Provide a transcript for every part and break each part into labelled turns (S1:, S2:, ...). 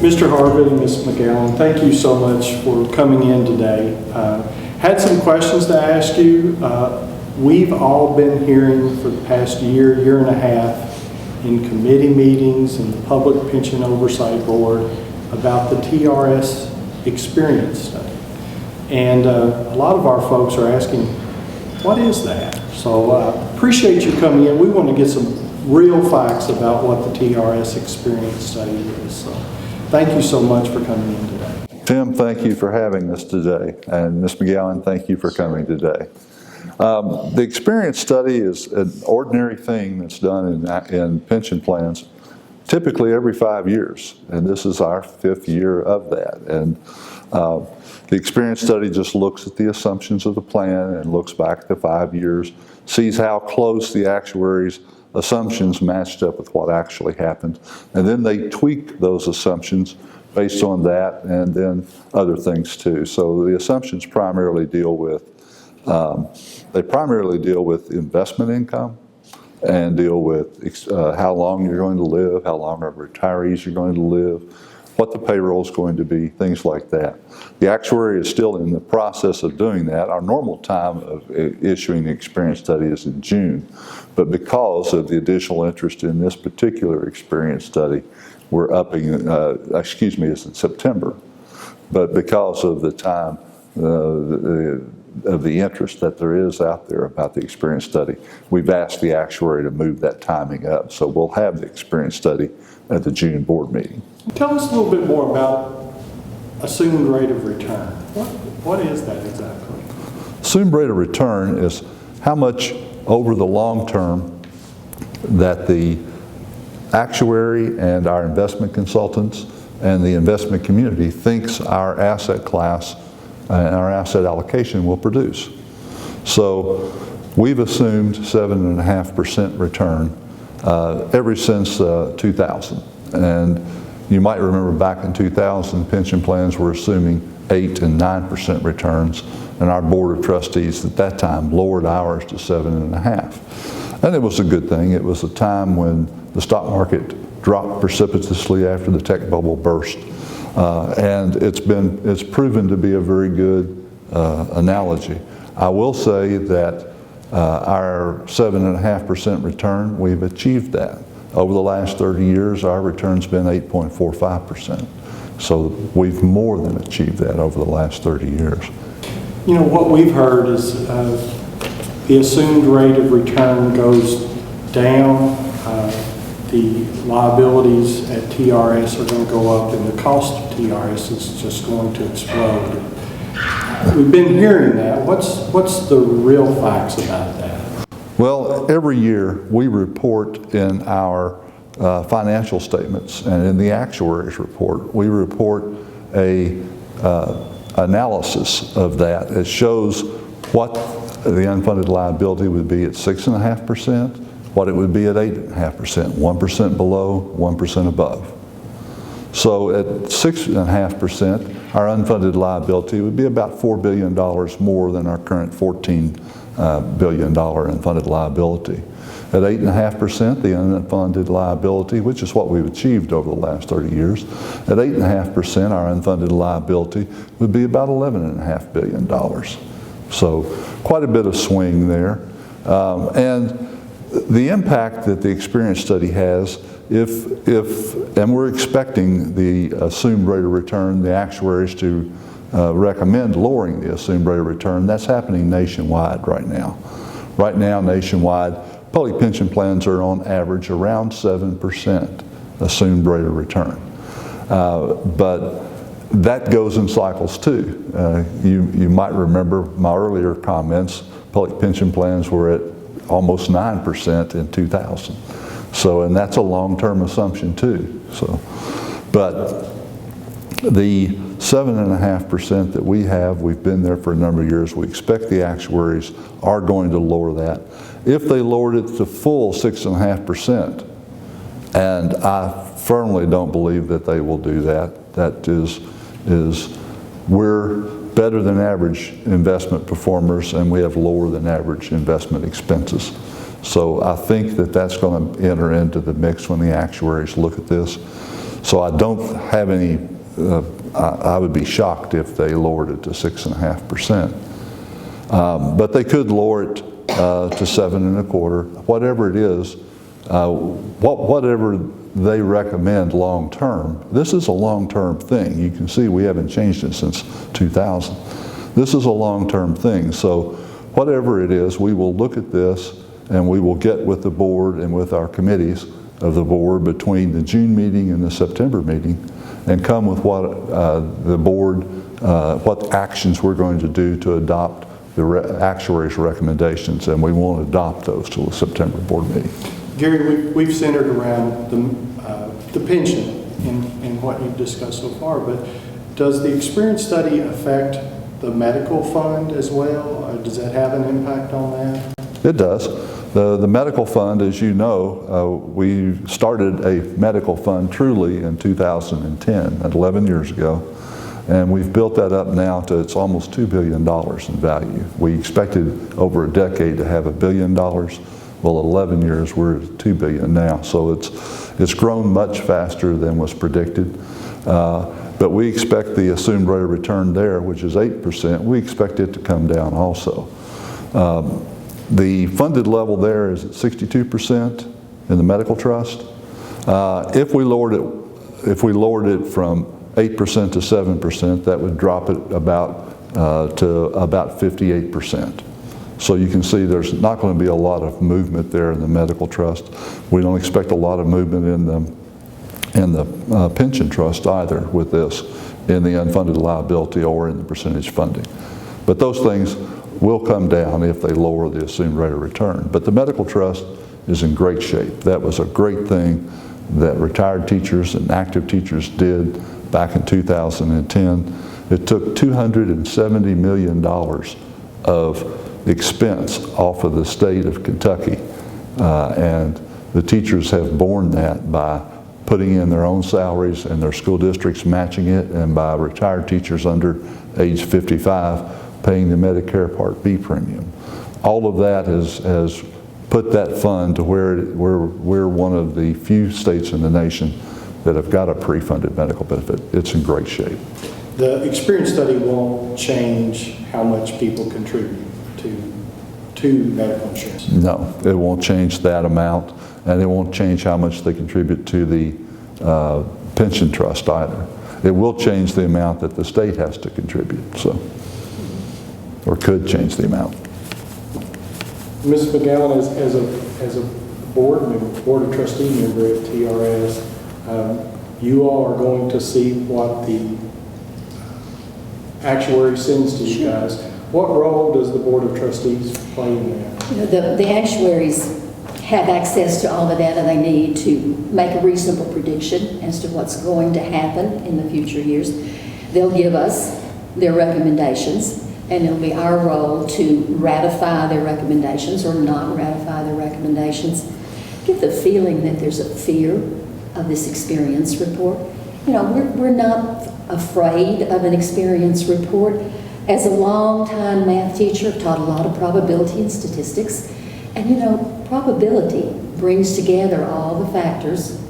S1: Mr. Harbin and Ms. McGowan, thank you so much for coming in today. Had some questions to ask you. We've all been hearing for the past year and a half in committee meetings and the Public Pension Oversight Board about the TRS experience study. And a lot of our folks are asking, what is that? So appreciate you coming in. We want to get some real facts about what the TRS experience study is. So thank you so much for coming in today.
S2: Tim, thank you for having us today. And Ms. McGowan, thank you for coming today. The experience study is an ordinary thing that's done in pension plans typically every 5 years. And this is our 5th year of that. And the experience study just looks at the assumptions of the plan and looks back to 5 years, sees how close the actuaries' assumptions matched up with what actually happened. And then they tweak those assumptions based on that and then other things too. So the assumptions primarily deal with investment income and deal with how long you're going to live, how long our retirees are going to live, what the payroll is going to be, things like that. The actuary is still in the process of doing that. Our normal time of issuing the experience study is in June, but because of the additional interest in this particular experience study, we're upping, it's in September. But because of the time, of the interest that there is out there about the experience study, we've asked the actuary to move that timing up. So we'll have the experience study at the June board meeting.
S1: Tell us a little bit more about assumed rate of return. What is that exactly?
S2: Assumed rate of return is how much over the long term that the actuary and our investment consultants and the investment community thinks our asset class and our asset allocation will produce. So we've assumed 7.5% return ever since 2000. And you might remember back in 2000, pension plans were assuming 8 and 9% returns, and our board of trustees at that time lowered ours to 7.5. And it was a good thing. It was a time when the stock market dropped precipitously after the tech bubble burst. And it's proven to be a very good analogy. I will say that our 7.5% return, we've achieved that. Over the last 30 years, our return's been 8.45%. So we've more than achieved that over the last 30 years.
S1: You know, what we've heard is the assumed rate of return goes down. The liabilities at TRS are going to go up, and the cost of TRS is just going to explode. We've been hearing that. What's the real facts about that?
S2: Well, every year we report in our financial statements and in the actuary's report, we report a analysis of that. It shows what the unfunded liability would be at 6.5%, what it would be at 8.5%, 1% below, 1% above. So at 6.5%, our unfunded liability would be about $4 billion more than our current $14 billion unfunded liability. At 8.5%, the unfunded liability, which is what we've achieved over the last 30 years, at 8.5%, our unfunded liability would be about $11.5 billion. So quite a bit of swing there. And the impact that the experience study has, and we're expecting the assumed rate of return, the actuaries to recommend lowering the assumed rate of return. That's happening nationwide right now. Right now, nationwide, public pension plans are on average around 7% assumed rate of return. But that goes in cycles too. You might remember my earlier comments, public pension plans were at almost 9% in 2000. So, and that's a long-term assumption too. So, but the 7.5% that we have, we've been there for a number of years. We expect the actuaries are going to lower that. If they lowered it to full 6.5%, and I firmly don't believe that they will do that, that is we're better than average investment performers, and we have lower than average investment expenses. So I think that that's going to enter into the mix when the actuaries look at this. So I don't have any, I would be shocked if they lowered it to 6.5%. But they could lower it to 7.25%, whatever it is, whatever they recommend long term. This is a long term thing. You can see we haven't changed it since 2000. This is a long term thing. So whatever it is, we will look at this and we will get with the board and with our committees of the board between the June meeting and the September meeting and come with what the board, what actions we're going to do to adopt the actuary's recommendations, and we won't adopt those till the September board meeting.
S1: Gary, we've centered around the pension in what you've discussed so far, but does the experience study affect the medical fund as well? Does that have an impact on that? It
S2: does. The medical fund, as you know, we started a medical fund truly in 2010, 11 years ago, and we've built that up now to it's almost $2 billion in value. We expected over a decade to have $1 billion. Well, 11 years, we're at $2 billion now, so it's grown much faster than was predicted. But we expect the assumed rate of return there, which is 8%, we expect it to come down also. The funded level there is at 62% in the medical trust. If we lowered it from 8% to 7%, that would drop it to about 58%. So you can see there's not going to be a lot of movement there in the medical trust. We don't expect a lot of movement in the pension trust either with this, in the unfunded liability or in the percentage funding. But those things will come down if they lower the assumed rate of return. But the medical trust is in great shape. That was a great thing that retired teachers and active teachers did back in 2010. It took $270 million of expense off of the state of Kentucky, and the teachers have borne that by putting in their own salaries and their school districts matching it, and by retired teachers under age 55 paying the Medicare Part B premium. All of that has put that fund to where we're one of the few states in the nation that have got a pre-funded medical benefit. It's in great shape.
S1: The experience study won't change how much people contribute to medical insurance?
S2: No, it won't change that amount, and it won't change how much they contribute to the pension trust either. It will change the amount that the state has to contribute, so, or could change the amount.
S1: Ms. McGowan, as a board member, board of trustee member at TRS, you all are going to see what the actuary sends to you guys. What role does the board of trustees play in that?
S3: You know, the actuaries have access to all the data they need to make a reasonable prediction as to what's going to happen in the future years. They'll give us their recommendations, and it'll be our role to ratify their recommendations or not ratify their recommendations. I get the feeling that there's a fear of this experience report. You know, we're not afraid of an experience report. As a long-time math teacher, I've taught a lot of probability and statistics. And you know, probability brings together all the factors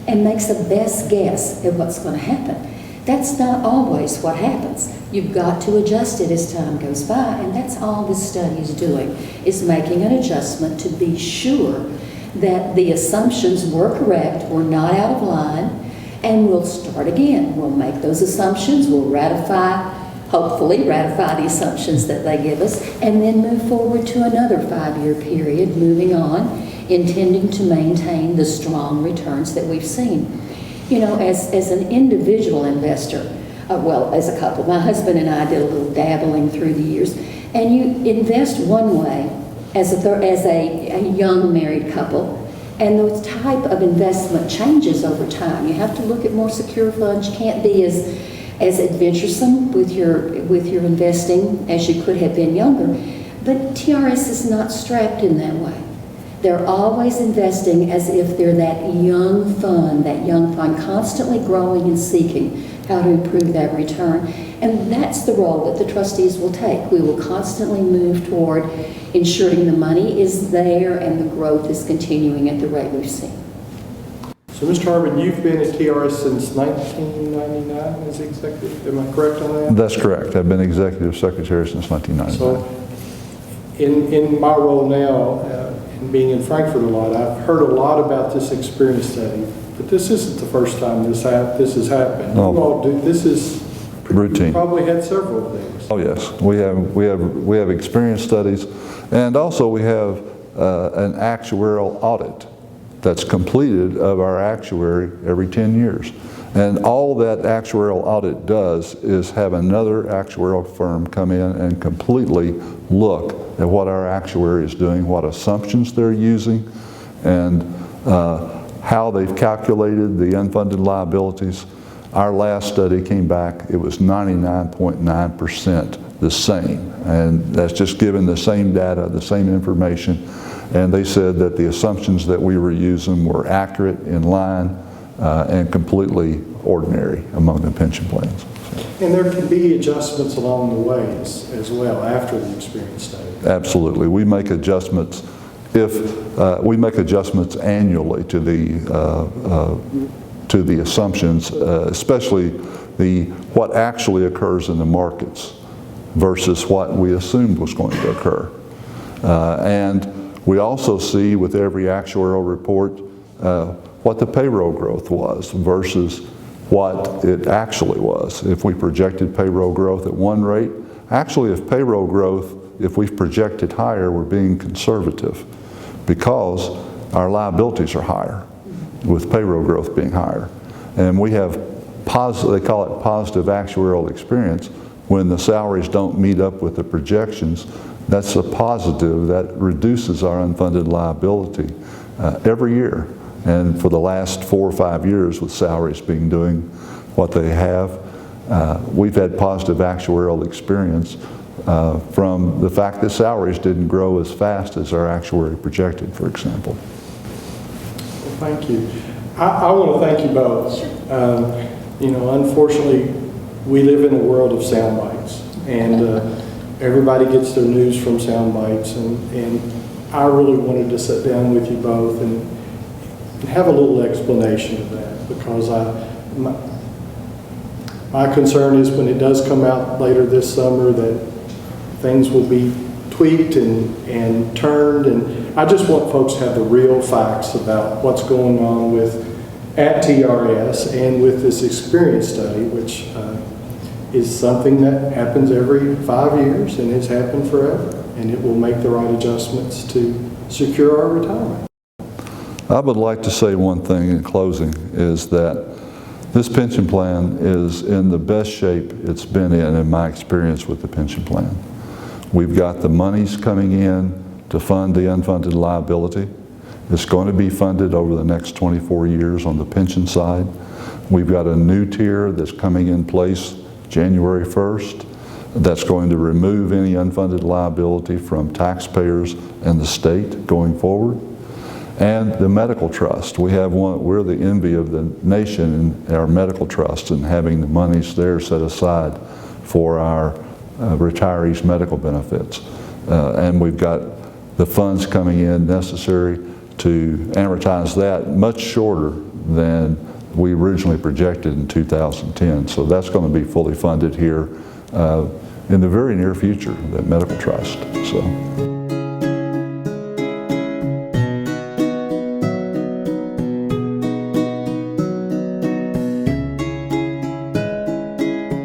S3: and makes a best guess at what's going to happen. That's not always what happens. You've got to adjust it as time goes by, and that's all this study is doing, is making an adjustment to be sure that the assumptions were correct, were not out of line, and we'll start again. We'll make those assumptions, we'll ratify, hopefully ratify the assumptions that they give us, and then move forward to another 5-year period, moving on, intending to maintain the strong returns that we've seen. You know, as an individual investor, well, as a couple, my husband and I did a little dabbling through the years, and you invest one way as a young married couple, and the type of investment changes over time. You have to look at more secure funds. You can't be as adventuresome with your investing as you could have been younger. But TRS is not strapped in that way. They're always investing as if they're that young fund constantly growing and seeking how to improve that return. And that's the role that the trustees will take. We will constantly move toward ensuring the money is there and the growth is continuing at the rate we've seen.
S1: So, Mr. Harbin, you've been at TRS since 1999 as executive, am I correct on that?
S2: That's correct. I've been executive secretary since 1999.
S1: So, in my role now, and being in Frankfurt a lot, I've heard a lot about this experience study, but this isn't the first time this has happened.
S2: No.
S1: You all do, this is
S2: Routine.
S1: You probably had several of these.
S2: Oh yes, we have experience studies, and also we have an actuarial audit that's completed of our actuary every 10 years. And all that actuarial audit does is have another actuarial firm come in and completely look at what our actuary is doing, what assumptions they're using, and how they've calculated the unfunded liabilities. Our last study came back, it was 99.9% the same. And that's just given the same data, the same information. And they said that the assumptions that we were using were accurate, in line, and completely ordinary among the pension plans.
S1: And there can be adjustments along the way as well after the experience study.
S2: Absolutely. We make adjustments we make adjustments annually to the assumptions, especially what actually occurs in the markets versus what we assumed was going to occur. And we also see with every actuarial report what the payroll growth was versus what it actually was. If we projected payroll growth at one rate, actually if payroll growth, if we've projected higher, we're being conservative because our liabilities are higher with payroll growth being higher. And we have they call it positive actuarial experience. When the salaries don't meet up with the projections, that's a positive that reduces our unfunded liability every year. And for the last 4 or 5 years with salaries doing what they have, we've had positive actuarial experience from the fact that salaries didn't grow as fast as our actuary projected, for example.
S1: Well, thank you. I want to thank you both. You know, unfortunately, we live in a world of sound bites, and everybody gets their news from sound bites, and I really wanted to sit down with you both and have a little explanation of that, because my concern is when it does come out later this summer that things will be tweaked and turned, and I just want folks to have the real facts about what's going on at TRS and with this experience study, which is something that happens every 5 years and has happened forever, and it will make the right adjustments to secure our retirement.
S2: I would like to say one thing in closing, is that this pension plan is in the best shape it's been in my experience with the pension plan. We've got the monies coming in to fund the unfunded liability. It's going to be funded over the next 24 years on the pension side. We've got a new tier that's coming in place January 1st that's going to remove any unfunded liability from taxpayers and the state going forward. And the medical trust. We're the envy of the nation in our medical trust and having the monies there set aside for our retirees' medical benefits. And we've got the funds coming in necessary to amortize that much shorter than we originally projected in 2010. So that's going to be fully funded here in the very near future, that medical trust. So.